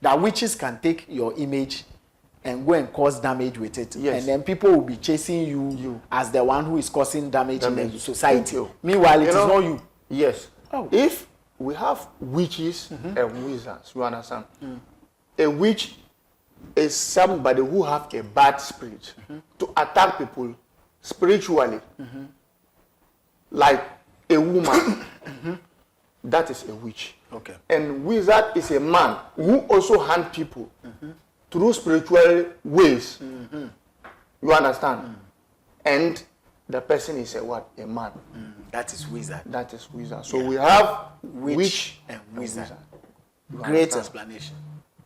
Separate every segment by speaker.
Speaker 1: that witches can take your image and go and cause damage with it.
Speaker 2: Yes.
Speaker 1: And then people will be chasing you as the one who is causing damage in the society.
Speaker 2: You.
Speaker 1: Meanwhile, it is not you.
Speaker 2: Yes.
Speaker 1: Oh.
Speaker 2: If we have witches and wizards, you understand? A witch is somebody who have a bad spirit to attack people spiritually. Like a woman. That is a witch.
Speaker 1: Okay.
Speaker 2: And wizard is a man who also hunt people through spiritual ways. You understand? And the person is a what? A man.
Speaker 1: That is wizard.
Speaker 2: That is wizard. So we have witch
Speaker 1: and wizard.
Speaker 2: understand?
Speaker 1: Great explanation.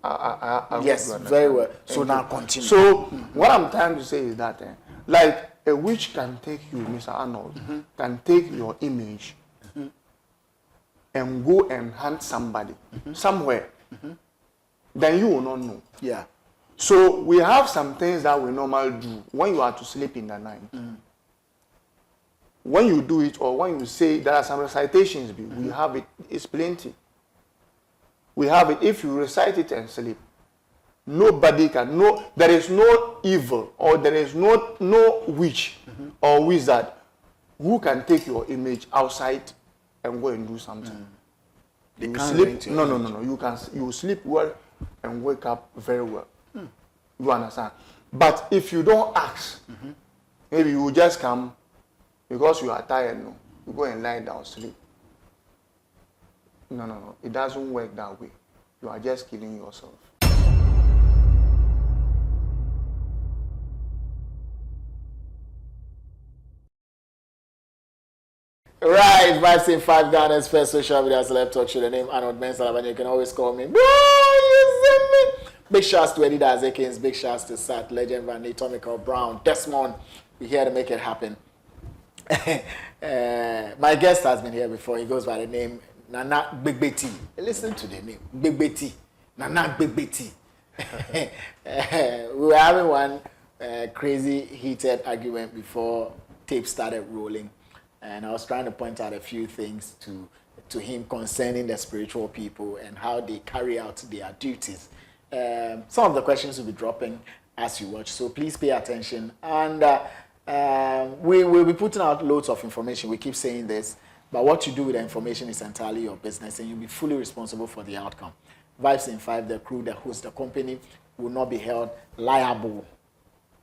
Speaker 2: I
Speaker 1: yes, very well. So now continue.
Speaker 2: So what I'm trying to say is that, like a witch can take you, Mr. Arnold, can take your image and go and hunt somebody somewhere. Then you will not know.
Speaker 1: Yeah.
Speaker 2: So we have some things that we normally do when you are to sleep in the night. When you do it, or when you say, there are some recitations, we have it, it's plenty. We have it. If you recite it and sleep, nobody can know. There is no evil, or there is no witch or wizard who can take your image outside and go and do something. You sleep. No. You sleep well and wake up very well. You understand? But if you don't ask, maybe you will just come because you are tired. No, you go and lie down, sleep. No. It doesn't work that way. You are just killing yourself.
Speaker 1: Right, Vibes in 5 Ghana's first social media celeb talk show. The name Arnold Elavanyo. You can always call me. Bro, you see me. Big shouts to Eddie Dazekins. Big shouts to Sat, Legend, Van Atomical, Brown, Desmond. We're here to make it happen. My guest has been here before. He goes by the name Nana Big Betty. Listen to the name Big Betty. Nana Big Betty. We were having one crazy heated argument before tape started rolling. And I was trying to point out a few things to him concerning the spiritual people and how they carry out their duties. Some of the questions will be dropping as you watch, so please pay attention. And we will be putting out loads of information. We keep saying this, but what you do with the information is entirely your business, and you'll be fully responsible for the outcome. Vibes in 5, the crew, the host, the company will not be held liable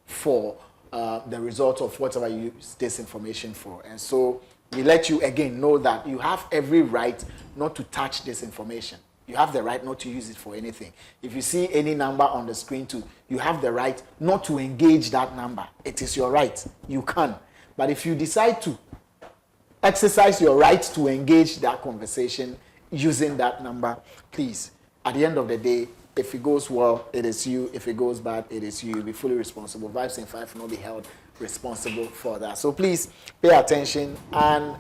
Speaker 1: for the result of whatever you use this information for. And so we let you again know that you have every right not to touch this information. You have the right not to use it for anything. If you see any number on the screen too, you have the right not to engage that number. It is your right. You can. But if you decide to exercise your right to engage that conversation using that number, please, at the end of the day, if it goes well, it is you. If it goes bad, it is you. You'll be fully responsible. Vibes in 5 will not be held responsible for that. So please pay attention and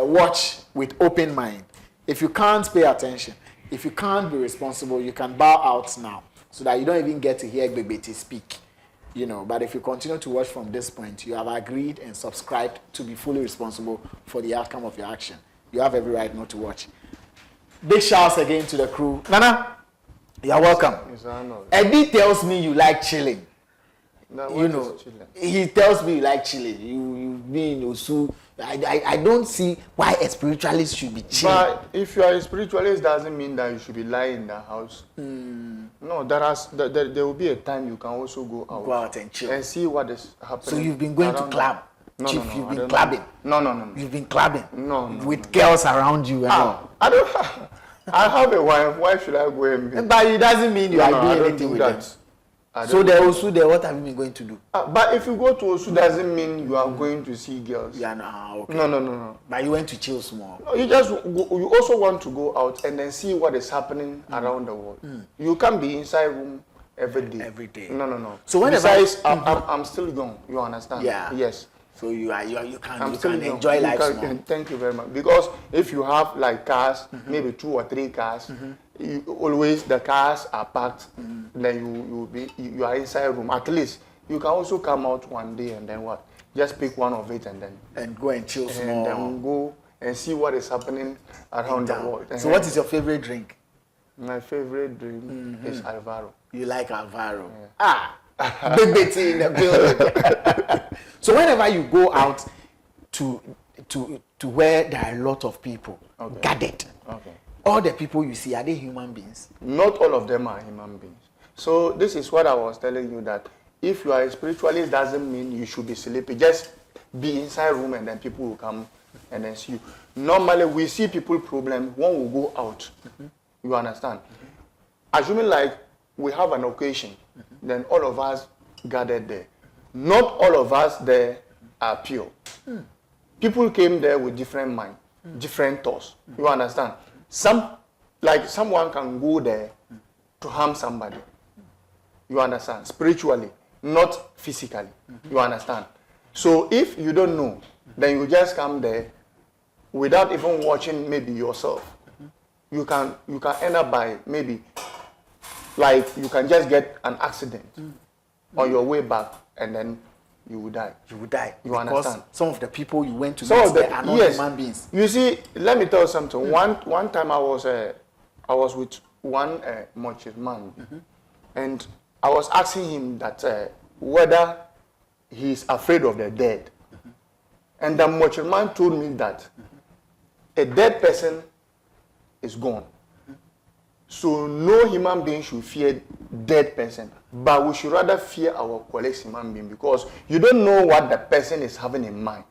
Speaker 1: watch with open mind. If you can't pay attention, if you can't be responsible, you can bow out now so that you don't even get to hear Gbegbe speak. You know, but if you continue to watch from this point, you have agreed and subscribed to be fully responsible for the outcome of your action. You have every right not to watch. Big shouts again to the crew. Nana, you're welcome. Eddie tells me you like chilling. You know, he tells me you like chilling. You being Osu. I don't see why a spiritualist should be chilling.
Speaker 2: But if you are a spiritualist, doesn't mean that you should be lying in the house. No, there will be a time you can also go out
Speaker 1: and chill
Speaker 2: and see what is happening.
Speaker 1: So you've been going to club.
Speaker 2: No,
Speaker 1: Chief,
Speaker 2: no,
Speaker 1: you've been clubbing.
Speaker 2: No.
Speaker 1: You've been clubbing.
Speaker 2: No.
Speaker 1: With girls around you and all.
Speaker 2: I don't. I have a wife. Why should I go and?
Speaker 1: But it doesn't mean you are doing anything with them. So there also what have you been going to do?
Speaker 2: But if you go to Osu, doesn't mean you are going to see girls.
Speaker 1: Yeah, no, okay.
Speaker 2: No.
Speaker 1: But you went to chill small.
Speaker 2: No, you also want to go out and then see what is happening around the world. You can't be inside room every day.
Speaker 1: Every day.
Speaker 2: No.
Speaker 1: So whenever
Speaker 2: I'm still young. You understand?
Speaker 1: Yeah.
Speaker 2: Yes.
Speaker 1: So you can
Speaker 2: young.
Speaker 1: enjoy life small.
Speaker 2: Thank you very much. Because if you have like cars, maybe 2 or 3 cars, always the cars are packed. Then you are inside room. At least you can also come out one day and then what? Just pick one of it and
Speaker 1: go and chill small.
Speaker 2: And then go and see what is happening around the world.
Speaker 1: So what is your favorite drink?
Speaker 2: My favorite dream is Alvaro.
Speaker 1: You like Alvaro?
Speaker 2: Yeah.
Speaker 1: Big Betty in the building. So whenever you go out to where there are a lot of people gathered, all the people you see, are they human beings?
Speaker 2: Not all of them are human beings. So this is what I was telling you, that if you are a spiritualist, doesn't mean you should be sleeping. Just be inside room and then people will come and then see you. Normally we see people problem when we go out. You understand? Assuming like we have an occasion, then all of us gathered there. Not all of us there are pure. People came there with different mind, different thoughts. You understand? Someone can go there to harm somebody. You understand? Spiritually, not physically. You understand? So if you don't know, then you just come there without even watching maybe yourself. You can end up by maybe, like, you can just get an accident on your way back and then you will die.
Speaker 1: You will die.
Speaker 2: You
Speaker 1: because
Speaker 2: understand?
Speaker 1: Some of the people you went to meet there are not human beings.
Speaker 2: You see, let me tell you something. One time I was with one Mochis man, and I was asking him that whether he is afraid of the dead. And the Mochis man told me that a dead person is gone. So no human being should fear dead person, but we should rather fear our colleagues human being, because you don't know what the person is having in mind.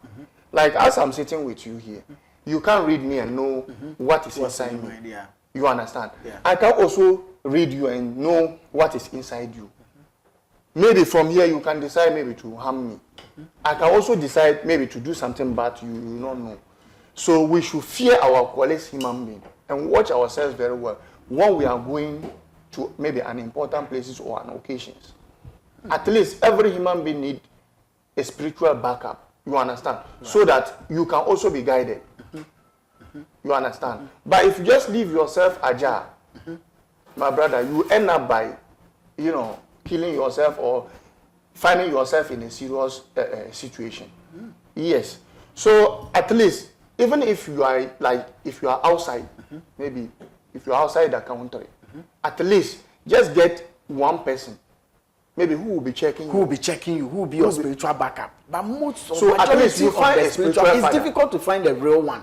Speaker 2: Like as I'm sitting with you here, you can't read me and know what is inside me.
Speaker 1: Yeah.
Speaker 2: You understand?
Speaker 1: Yeah.
Speaker 2: I can also read you and know what is inside you. Maybe from here you can decide maybe to harm me. I can also decide maybe to do something bad you will not know. So we should fear our colleagues human being and watch ourselves very well when we are going to maybe an important places or an occasions. At least every human being need a spiritual backup. You understand? Right. So that you can also be guided. You understand? But if you just leave yourself ajar, my brother, you end up by, killing yourself or finding yourself in a serious situation. Yes. So at least, even if you are outside, maybe if you are outside the country, at least just get one person, maybe who will be checking you.
Speaker 1: Who will be checking you? Who will be your spiritual backup? But
Speaker 2: so at least you find a spiritual
Speaker 1: it's difficult to find a real one.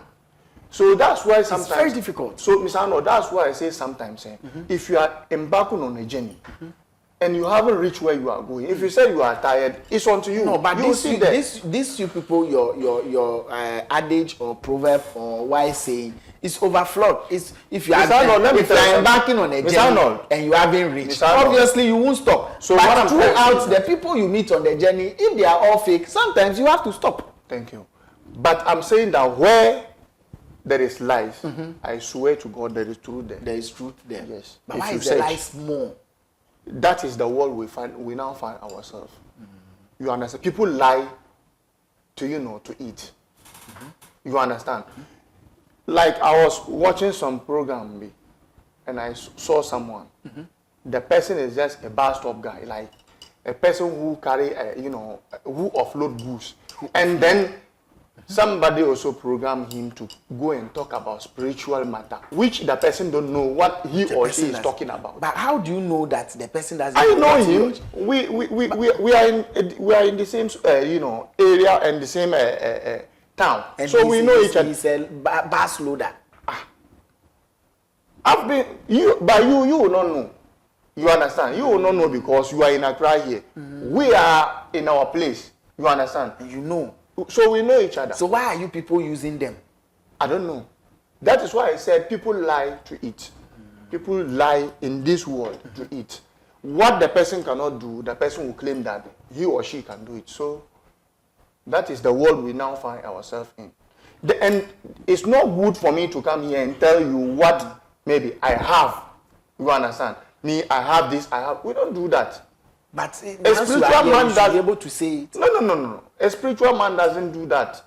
Speaker 2: So that's why sometimes
Speaker 1: it's very difficult.
Speaker 2: So Mr. Arnold, that's why I say sometimes, if you are embarking on a journey and you haven't reached where you are going, if you say you are tired, it's on to you.
Speaker 1: No, but
Speaker 2: these
Speaker 1: you people, your adage or proverb or wise saying is overflowed. It's if you are embarking on a journey and you haven't reached, obviously you won't stop. So but throughout the people you meet on the journey, if they are all fake, sometimes you have to stop.
Speaker 2: Thank you. But I'm saying that where there is life, I swear to God there is truth there.
Speaker 1: There is truth there.
Speaker 2: Yes.
Speaker 1: But why is the lies more?
Speaker 2: That is the world we now find ourselves. You understand? People lie to eat. You understand? Like I was watching some program and I saw someone. The person is just a bar stop guy, like a person who carry who offload goods. And then somebody also programmed him to go and talk about spiritual matter, which the person don't know what he or she is talking about.
Speaker 1: But how do you know that the person doesn't?
Speaker 2: I know him. We are in the same area and the same town, and so we know each other.
Speaker 1: He's a bus loader.
Speaker 2: I've been you will not know. You understand? You will not know because you are in Accra here. We are in our place. You understand?
Speaker 1: And you know.
Speaker 2: So we know each other.
Speaker 1: So why are you people using them?
Speaker 2: I don't know. That is why I said people lie to eat. People lie in this world to eat. What the person cannot do, the person will claim that he or she can do it. So that is the world we now find ourselves in. And it's not good for me to come here and tell you what maybe I have. You understand? Me, I have this, I have. We don't do that.
Speaker 1: But
Speaker 2: a spiritual man doesn't
Speaker 1: be able to say it.
Speaker 2: No. A spiritual man doesn't do that.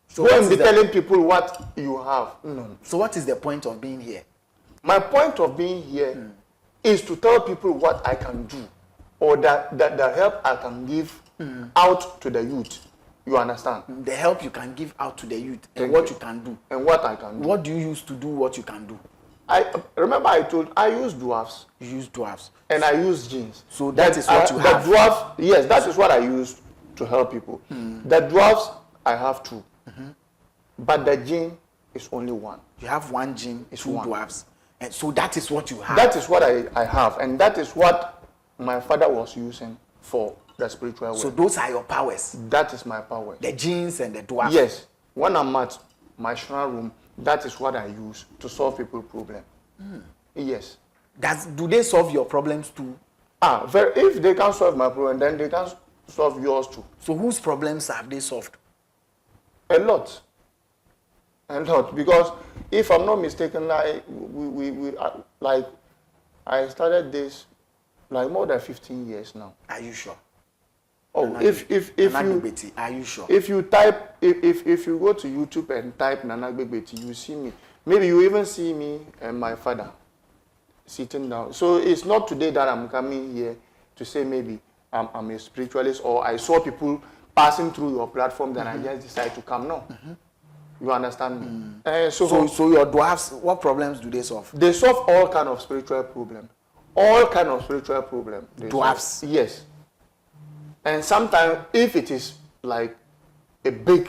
Speaker 2: So go and be telling people what you have. No.
Speaker 1: So what is the point of being here?
Speaker 2: My point of being here is to tell people what I can do, or that the help I can give out to the youth. You understand?
Speaker 1: The help you can give out to the youth and what you can do.
Speaker 2: And what I can do.
Speaker 1: What do you use to do what you can do?
Speaker 2: I remember I use dwarfs.
Speaker 1: You use dwarfs.
Speaker 2: And I use genes.
Speaker 1: So that is what you have.
Speaker 2: The dwarfs, yes, that is what I use to help people. The dwarfs, I have 2. But the gene is only 1.
Speaker 1: You have 1 gene,
Speaker 2: It's
Speaker 1: 2
Speaker 2: 1.
Speaker 1: dwarfs. And so that is what you have.
Speaker 2: That is what I have. And that is what my father was using for the spiritual world.
Speaker 1: So those are your powers.
Speaker 2: That is my power.
Speaker 1: The genes and the dwarfs.
Speaker 2: Yes. When I'm at my shrine room, that is what I use to solve people's problem. Yes.
Speaker 1: Do they solve your problems too?
Speaker 2: If they can solve my problem, then they can solve yours too.
Speaker 1: So whose problems have they solved?
Speaker 2: A lot. Because if I'm not mistaken, I started this like more than 15 years now.
Speaker 1: Are you sure?
Speaker 2: Oh,
Speaker 1: Are you sure?
Speaker 2: If you type, if you go to YouTube and type Nana Begbeti, you see me. Maybe you even see me and my father sitting down. So it's not today that I'm coming here to say maybe I'm a spiritualist or I saw people passing through your platform, then I just decide to come. No. You understand me?
Speaker 1: So your dwarfs, what problems do they solve?
Speaker 2: They solve all kind of spiritual problem. All kind of spiritual problem.
Speaker 1: Dwarfs?
Speaker 2: Yes. And sometimes, if it is like a big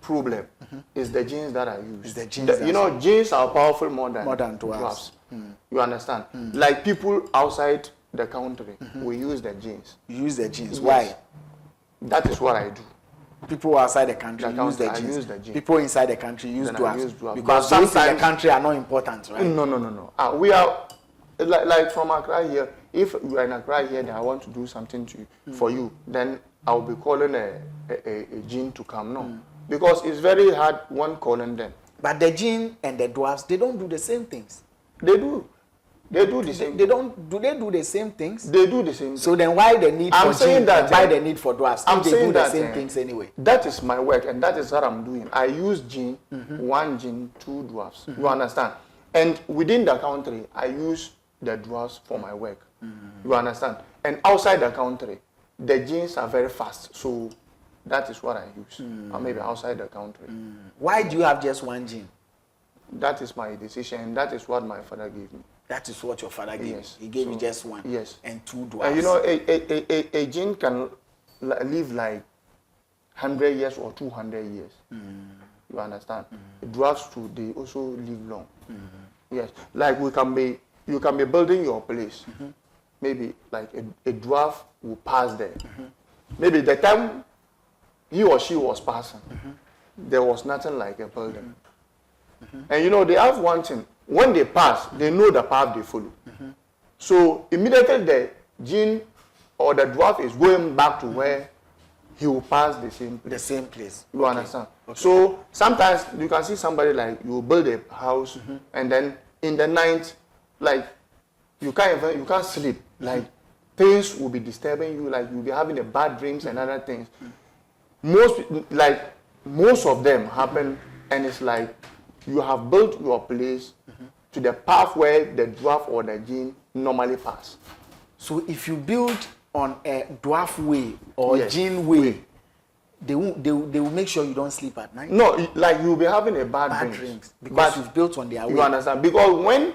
Speaker 2: problem, it's the genes that I use.
Speaker 1: It's the genes.
Speaker 2: Genes are powerful more than
Speaker 1: dwarfs.
Speaker 2: You understand? Like people outside the country, we use the genes.
Speaker 1: You use the genes.
Speaker 2: Yes.
Speaker 1: Why?
Speaker 2: That is what I do.
Speaker 1: People outside the country use the genes.
Speaker 2: Use the genes.
Speaker 1: People inside the country use dwarfs.
Speaker 2: But
Speaker 1: because those in the country are not important, right?
Speaker 2: No. We are like from Accra here. If you are in Accra here, then I want to do something for you, then I'll be calling a gene to come. No, because it's very hard one calling them.
Speaker 1: But the gene and the dwarfs, they don't do the same things.
Speaker 2: They do. They do the same.
Speaker 1: They don't. Do they do the same things?
Speaker 2: They do the same.
Speaker 1: So then, why the need for gene and why the need for dwarfs?
Speaker 2: I'm
Speaker 1: if they
Speaker 2: saying
Speaker 1: do
Speaker 2: that,
Speaker 1: the same things anyway.
Speaker 2: That is my work, and that is what I'm doing. I use gene, 1 gene, 2 dwarfs. You understand? And within the country, I use the dwarfs for my work. You understand? And outside the country, the genes are very fast. So that is what I use. Or maybe outside the country.
Speaker 1: Why do you have just 1 gene?
Speaker 2: That is my decision, and that is what my father gave me.
Speaker 1: That is what your father gave
Speaker 2: Yes.
Speaker 1: you. He gave you just 1.
Speaker 2: Yes.
Speaker 1: And 2 dwarfs.
Speaker 2: A gene can live like 100 years or 200 years. You understand? Dwarfs too, they also live long. Yes. Like you can be building your place. Maybe like a dwarf will pass there. Maybe the time he or she was passing, there was nothing like a building. And they have one thing. When they pass, they know the path they follow. So immediately the gene or the dwarf is going back to where he will pass the same place.
Speaker 1: The same place.
Speaker 2: You understand? Okay. So sometimes you can see somebody like you build a house and then in the night, like you can't sleep. Like things will be disturbing you, like you'll be having a bad dreams and other things. Most of them happen, and it's like you have built your place to the path where the dwarf or the gene normally pass.
Speaker 1: So if you build on a dwarf way or gene way, they will make sure you don't sleep at night.
Speaker 2: No, like you'll be having a bad
Speaker 1: dreams because you've built on their way.
Speaker 2: You understand? Because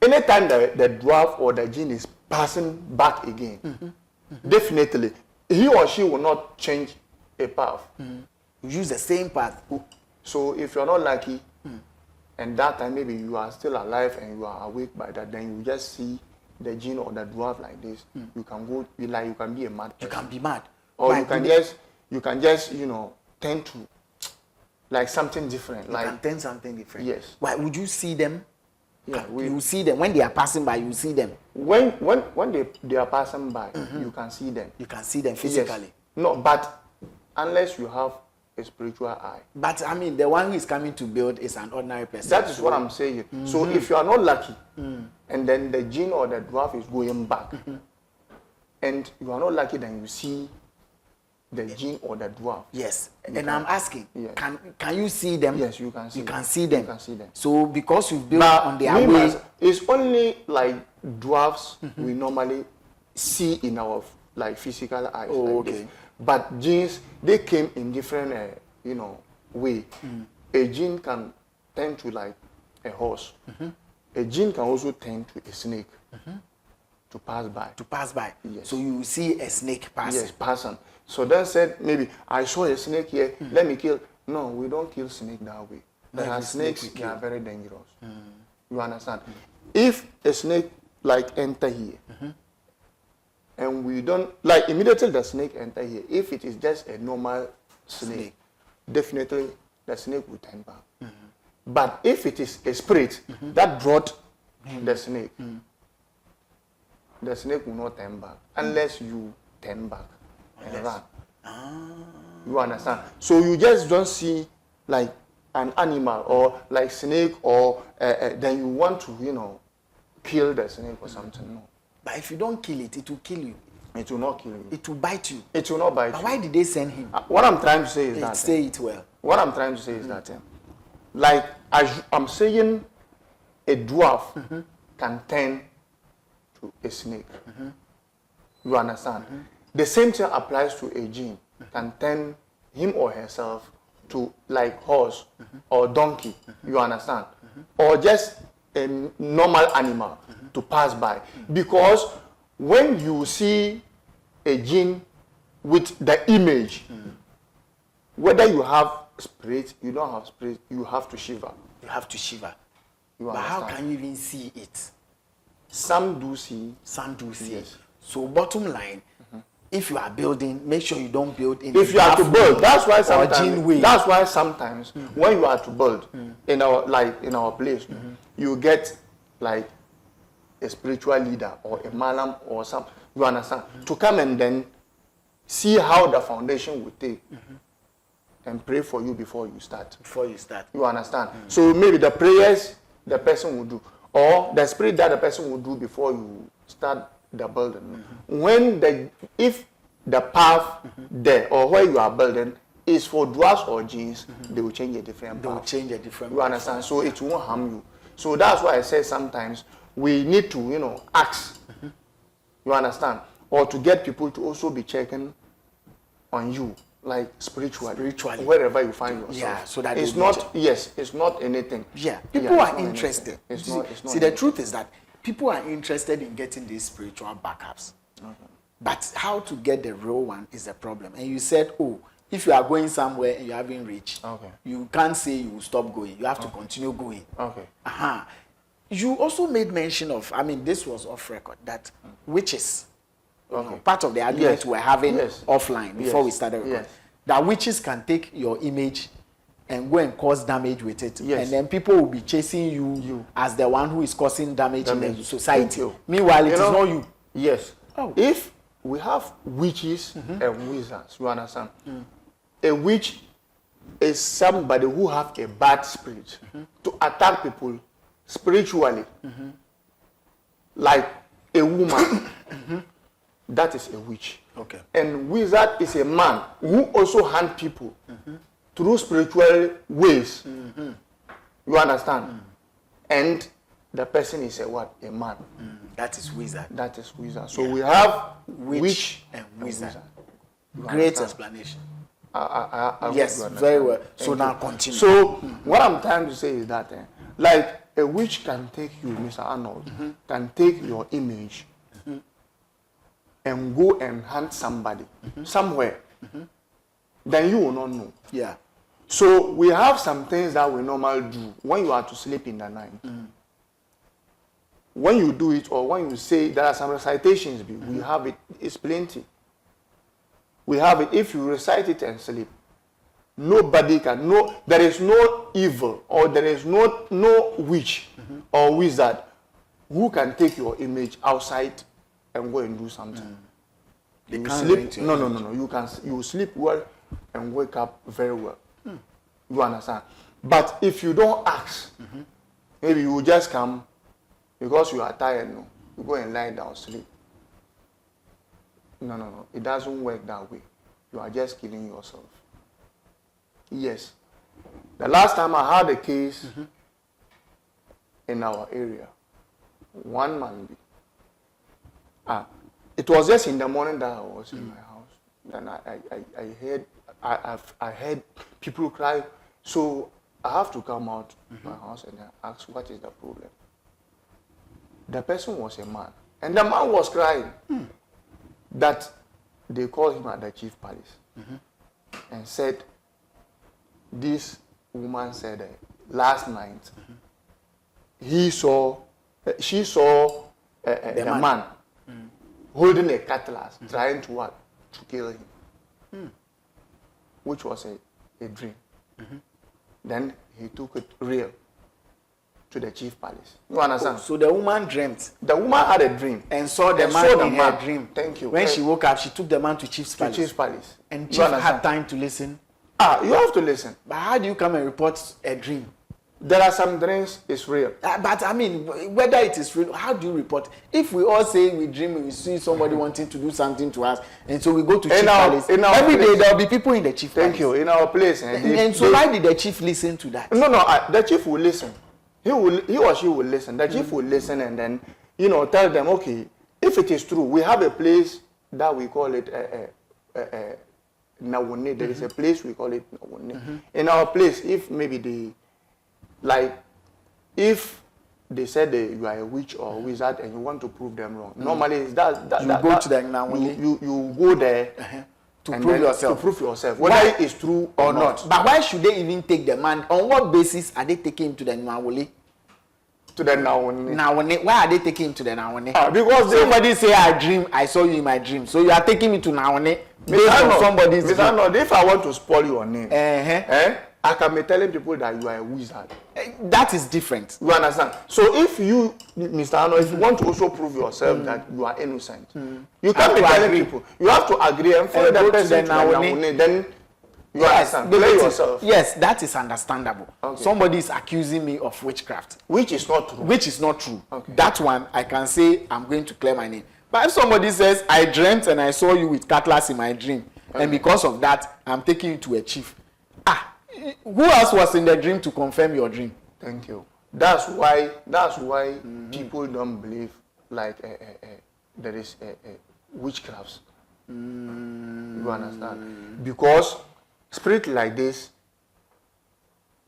Speaker 2: anytime the dwarf or the gene is passing back again, definitely he or she will not change a path.
Speaker 1: You use the same path.
Speaker 2: So if you're not lucky, and that time maybe you are still alive and you are awake by that, then you just see the gene or the dwarf like this. You can go you can be a mad person.
Speaker 1: You can be mad.
Speaker 2: Or you can just tend to like something different.
Speaker 1: You can turn something different.
Speaker 2: Yes.
Speaker 1: Why would you see them?
Speaker 2: Yeah,
Speaker 1: you see them when they are passing by. You see them
Speaker 2: when they are passing by. You can see them.
Speaker 1: You can see them physically.
Speaker 2: Yes. No, but unless you have a spiritual eye.
Speaker 1: But I mean, the one who is coming to build is an ordinary person.
Speaker 2: That is what I'm saying. So if you are not lucky, and then the gene or the dwarf is going back, and you are not lucky, then you see the gene or the dwarf.
Speaker 1: Yes. And I'm asking, can you see them?
Speaker 2: Yes, you can see.
Speaker 1: You can see them.
Speaker 2: You can see them.
Speaker 1: So because you've built on their way,
Speaker 2: it's only like dwarfs we normally see in our like physical eyes.
Speaker 1: Oh,
Speaker 2: like
Speaker 1: okay.
Speaker 2: This. But genes, they came in different, way. A gene can turn to like a horse. a jinn can also turn to a snake to pass by.
Speaker 1: To pass by.
Speaker 2: Yes.
Speaker 1: So you see a snake passing.
Speaker 2: Yes, passing. So then said, maybe I saw a snake here, let me kill. No, we don't kill snake that way. There are snakes that are very dangerous. You understand? If a snake like enter here, and we don't, like immediately the snake enter here, if it is just a normal snake, definitely the snake will turn back. But if it is a spirit that brought the snake will not turn back unless you turn back and run. You understand? So you just don't see like an animal or like snake or then you want to, you know, kill the snake or something. No.
Speaker 1: But if you don't kill it, it will kill you.
Speaker 2: It will not kill you.
Speaker 1: It will bite you.
Speaker 2: It will not bite
Speaker 1: But
Speaker 2: you.
Speaker 1: why did they send him?
Speaker 2: What I'm trying to say is that.
Speaker 1: Say it well.
Speaker 2: What I'm trying to say is that, like I'm saying, a dwarf can turn to a snake. You understand? The same thing applies to a jinn. Can turn him or herself to like horse or donkey. You understand? Or just a normal animal to pass by. Because when you see a jinn with the image, whether you have spirit, you don't have spirit, you have to shiver.
Speaker 1: You have to shiver.
Speaker 2: You
Speaker 1: but how
Speaker 2: understand?
Speaker 1: can you even see it?
Speaker 2: Some do see.
Speaker 1: Some do see.
Speaker 2: Yes.
Speaker 1: So bottom line, if you are building, make sure you don't build in.
Speaker 2: If you are to build, that's why sometimes.
Speaker 1: way.
Speaker 2: That's why sometimes when you are to build in our place, you get like a spiritual leader or a malam or some. You understand? To come and then see how the foundation will take and pray for you before you start.
Speaker 1: Before you start.
Speaker 2: You understand? So maybe the prayers the person will do, or the spirit that the person will do before you start the building. If the path there or where you are building is for dwarfs or jinns, they will change a different path.
Speaker 1: They will change a different
Speaker 2: You understand? So it won't harm you. So that's why I say sometimes we need to, you know, ask. You understand? Or to get people to also be checking on you, like spiritually, wherever you find yourself.
Speaker 1: Yeah, so that
Speaker 2: it's not. Yes, it's not anything.
Speaker 1: Yeah, people are
Speaker 2: not
Speaker 1: interested.
Speaker 2: It's not.
Speaker 1: See, the truth is that people are interested in getting these spiritual backups. But how to get the real one is the problem. And you said, oh, if you are going somewhere and you haven't reached, you can't say you will stop going. You have to continue going.
Speaker 2: Okay.
Speaker 1: You also made mention of, I mean, this was off record, that witches, you know, part of the argument we're having offline before we started recording, that witches can take your image and go and cause damage with it. And then people will be chasing you as the one who is causing damage in the society. Meanwhile, it is not you.
Speaker 2: Yes. If we have witches and wizards, you understand? A witch is somebody who have a bad spirit to attack people spiritually, like a woman. That is a witch. And wizard is a man who also hunt people through spiritual ways. You understand? And the person is a what? A man.
Speaker 1: That is wizard.
Speaker 2: That is wizard. So we have witch
Speaker 1: and wizard.
Speaker 2: understand?
Speaker 1: Great explanation.
Speaker 2: I
Speaker 1: yes, very well. So now continue.
Speaker 2: So what I'm trying to say is that, like a witch can take you, Mr. Arnold, can take your image and go and hunt somebody somewhere. Then you will not know.
Speaker 1: Yeah.
Speaker 2: So we have some things that we normally do when you are to sleep in the night. When you do it, or when you say, there are some recitations, we have it, it's plenty. We have it. If you recite it and sleep, nobody can, there is no evil, or there is no witch or wizard who can take your image outside and go and do something.
Speaker 1: They
Speaker 2: you
Speaker 1: can't
Speaker 2: sleep. No. You sleep well and wake up very well. You understand? But if you don't ask, maybe you will just come because you are tired. No, you go and lie down, sleep. No. It doesn't work that way. You are just killing yourself. Yes. The last time I had a case in our area, one man. It was just in the morning that I was in my house. Then I heard people cry. So I have to come out my house and ask what is the problem. The person was a man. And the man was crying. That they called him at the chief palace and said, this woman said last night she saw the man holding a cutlass trying to kill him, which was a dream. Then he took it real to the chief palace. You understand?
Speaker 1: So the woman dreamt.
Speaker 2: The woman had a dream
Speaker 1: And saw the man in her dream.
Speaker 2: Thank you.
Speaker 1: When she woke up, she took the man to Chief's palace.
Speaker 2: To chief's palace.
Speaker 1: And Chief had time to listen.
Speaker 2: You have to listen.
Speaker 1: But how do you come and report a dream?
Speaker 2: There are some dreams it's real.
Speaker 1: But I mean, whether it is real, how do you report? If we all say we dream and we see somebody wanting to do something to us, and so we go to Chief Palace, every day there will be people in the Chief Palace.
Speaker 2: Thank you. In our place.
Speaker 1: So why did the chief listen to that?
Speaker 2: No, the chief will listen. He or she will listen. The chief will listen and then, tell them, okay, if it is true, we have a place that we call it Nawone. There is a place we call it Nawone. In our place, if maybe if they said you are a witch or a wizard and you want to prove them wrong, normally it's that you
Speaker 1: go to the Nawone.
Speaker 2: You go there
Speaker 1: to prove yourself.
Speaker 2: To prove yourself, whether it is true or not.
Speaker 1: But why should they even take the man? On what basis are they taking him to the Nawole?
Speaker 2: To the Nawone.
Speaker 1: Why are they taking him to the Nawone?
Speaker 2: Because
Speaker 1: somebody say I saw you in my dream. So you are taking me to Nawone based on somebody's dream.
Speaker 2: Mr. Arnold, if I want to spoil your name, I can be telling people that you are a wizard.
Speaker 1: That is different.
Speaker 2: You understand? So if you, Mr. Arnold, if you want to also prove yourself that you are innocent, you can't be telling people. You have to agree and follow the person to Nawone. Then you understand. Believe yourself.
Speaker 1: Yes, that is understandable. Okay. Somebody is accusing me of witchcraft,
Speaker 2: which is not true.
Speaker 1: Which is not true. Okay. That one I can say I'm going to clear my name. But if somebody says I dreamt and I saw you with cutlass in my dream, and because of that I'm taking you to a chief. Who else was in the dream to confirm your dream?
Speaker 2: Thank you. That's why people don't believe there is witchcrafts. You understand? Because spirit like this,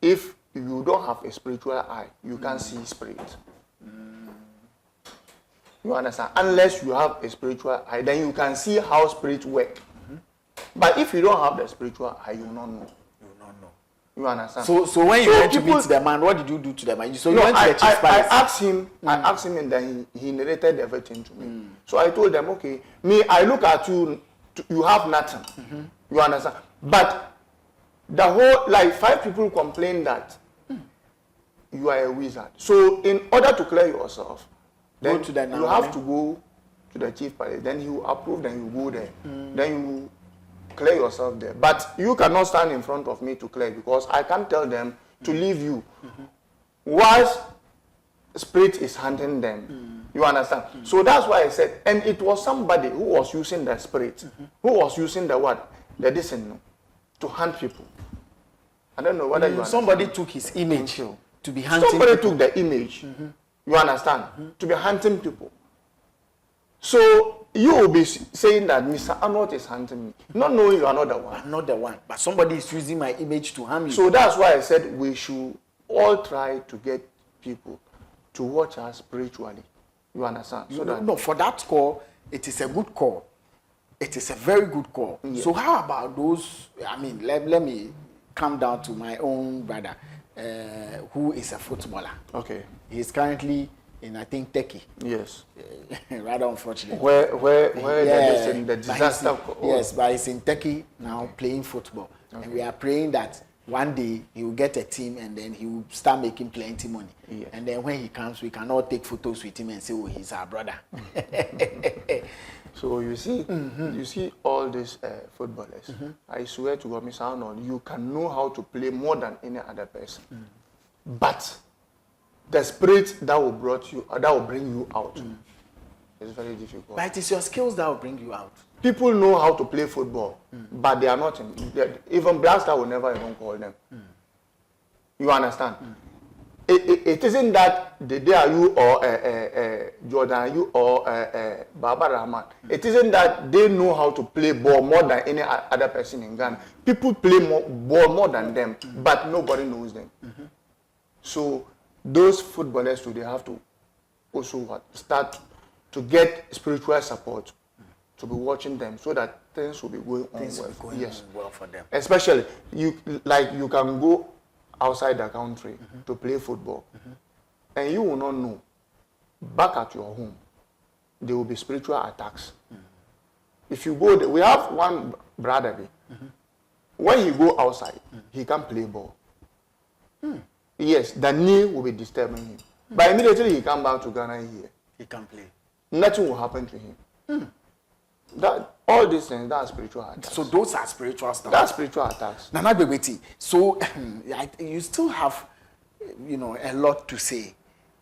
Speaker 2: if you don't have a spiritual eye, you can't see spirit. You understand? Unless you have a spiritual eye, then you can see how spirits work. But if you don't have the spiritual eye, you will not know. You understand?
Speaker 1: So when you went to meet the man, what did you do to the man? So you went to the chief palace.
Speaker 2: I asked him and then he narrated everything to me. So I told them, okay, I look at you, you have nothing. You understand? But the whole, 5 people complained that you are a wizard. So in order to clear yourself, then you have to go to the chief palace. Then he will approve, then you go there. Then you clear yourself there. But you cannot stand in front of me to clear because I can't tell them to leave you. Whilst spirit is hunting them. You understand? So that's why I said, and it was somebody who was using the spirit, who was using the word, the dissonance, to hunt people. I don't know whether you understand.
Speaker 1: Somebody took his image to be hunting
Speaker 2: Somebody
Speaker 1: people.
Speaker 2: took the image, you understand, to be hunting people. So you will be saying that Mr. Arnold is hunting me, not knowing you are not the one.
Speaker 1: I'm not the one, but somebody is using my image to harm you.
Speaker 2: So that's why I said we should all try to get people to watch us spiritually. You understand?
Speaker 1: No, for that call, it is a good call. It is a very good call. Yes. So how about those, let me come down to my own brother, who is a footballer.
Speaker 2: Okay.
Speaker 1: He is currently in, I think, Turkey.
Speaker 2: Yes.
Speaker 1: Rather unfortunate.
Speaker 2: Where the disaster.
Speaker 1: Yes, but he's in Turkey now playing football. Okay. And we are praying that one day he will get a team and then he will start making plenty money. Yes. And then when he comes, we can all take photos with him and say, oh, he's our brother.
Speaker 2: So you see all these footballers. I swear to God, Mr. Arnold, you can know how to play more than any other person. But the spirit that will bring you out is very difficult.
Speaker 1: But it is your skills that will bring you out.
Speaker 2: People know how to play football, but they are not even Blaster will never even call them. You understand? It isn't that they are you or Jordan you or Baba Rahman. It isn't that they know how to play ball more than any other person in Ghana. People play ball more than them, but nobody knows them. So those footballers too, they have to also what start to get spiritual support, to be watching them so that things will be going on
Speaker 1: Things
Speaker 2: well.
Speaker 1: will be going
Speaker 2: Yes,
Speaker 1: well for them.
Speaker 2: especially you can go outside the country to play football, and you will not know. Back at your home, there will be spiritual attacks. If you go there, we have one brother there. When he go outside, he can't play ball. Yes, the knee will be disturbing him. But immediately he come back to Ghana here,
Speaker 1: He can play.
Speaker 2: nothing will happen to him. That all these things, that's spiritual attacks.
Speaker 1: So those are spiritual stuff.
Speaker 2: That's spiritual attacks.
Speaker 1: Nana Bebeti, so you still have, a lot to say,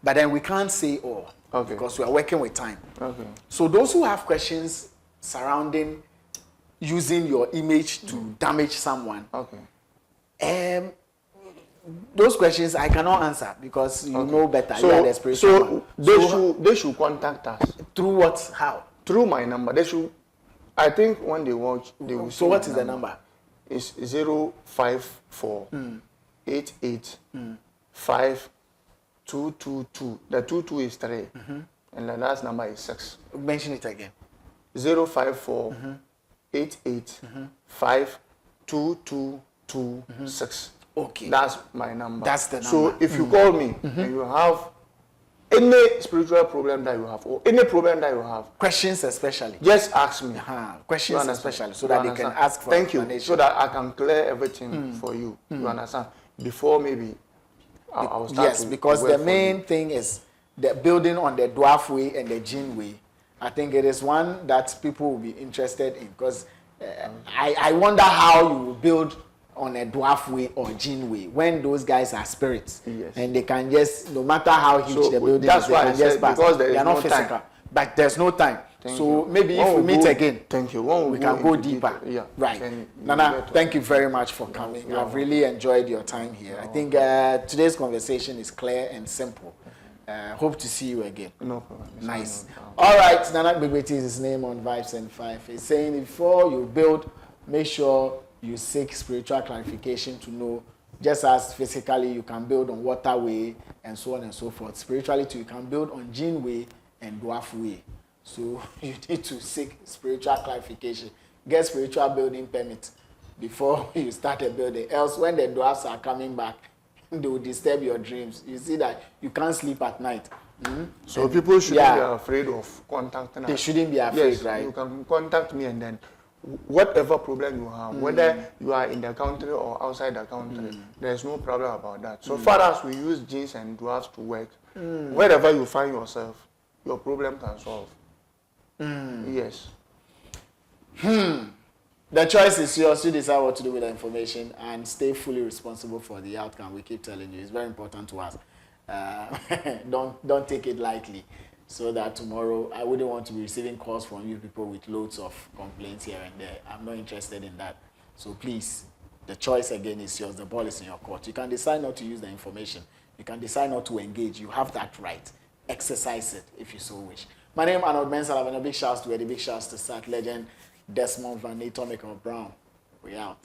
Speaker 1: but then we can't say all because we are working with time.
Speaker 2: Okay.
Speaker 1: So those who have questions surrounding using your image to damage someone, those questions I cannot answer because you know better. You are the spiritual
Speaker 2: so they should contact us.
Speaker 1: Through what? How?
Speaker 2: Through my number. They should. I think when they watch, they will.
Speaker 1: So what is the number?
Speaker 2: It's 054 88 5 222. The 22 is 3, and the last number is 6.
Speaker 1: Mention it again.
Speaker 2: 054 88 5 222
Speaker 1: Okay.
Speaker 2: That's my number.
Speaker 1: That's the number.
Speaker 2: So if you call me and you have any spiritual problem that you have, or any problem that you have,
Speaker 1: questions especially,
Speaker 2: just ask me.
Speaker 1: Questions especially, so that they can ask for
Speaker 2: explanation. So that I can clear everything for you. You understand? Before maybe I'll start.
Speaker 1: Yes, because the main thing is the building on the dwarf way and the gene way. I think it is one that people will be interested in because I wonder how you will build on a dwarf way or gene way when those guys are spirits, and they can just, no matter how huge the building is, they can just pass.
Speaker 2: Because they
Speaker 1: are not physical, time. But there's no time. Maybe if we meet again, we can go deeper. Right. Nana, thank you very much for coming. I've really enjoyed your time here. I think today's conversation is clear and simple. Hope to see you again.
Speaker 2: No problem.
Speaker 1: Nice. All right, Nana Bebeti is his name on Vibes and 5. He's saying before you build, make sure you seek spiritual clarification to know, just as physically you can build on water way and so on and so forth. Spiritually too, you can build on gene way and dwarf way. So you need to seek spiritual clarification. Get spiritual building permit before you start a building. Else, when the dwarfs are coming back, they will disturb your dreams. You see that you can't sleep at night.
Speaker 2: So people shouldn't be afraid of contacting us.
Speaker 1: They shouldn't be afraid,
Speaker 2: yes,
Speaker 1: right?
Speaker 2: You can contact me, and then whatever problem you have, whether you are in the country or outside the country, there's no problem about that. So far as we use genes and dwarfs to work, wherever you find yourself, your problem can solve. Yes.
Speaker 1: The choice is yours. You decide what to do with the information and stay fully responsible for the outcome. We keep telling you, it's very important to us. Don't take it lightly, so that tomorrow I wouldn't want to be receiving calls from you people with loads of complaints here and there. I'm not interested in that. So please, the choice again is yours. The ball is in your court. You can decide not to use the information. You can decide not to engage. You have that right. Exercise it if you so wish. My name is Arnold Elavanyo. Big shouts to Eddie. Big shouts to Sat Legend, Desmond Van Natomic of Brown. We out.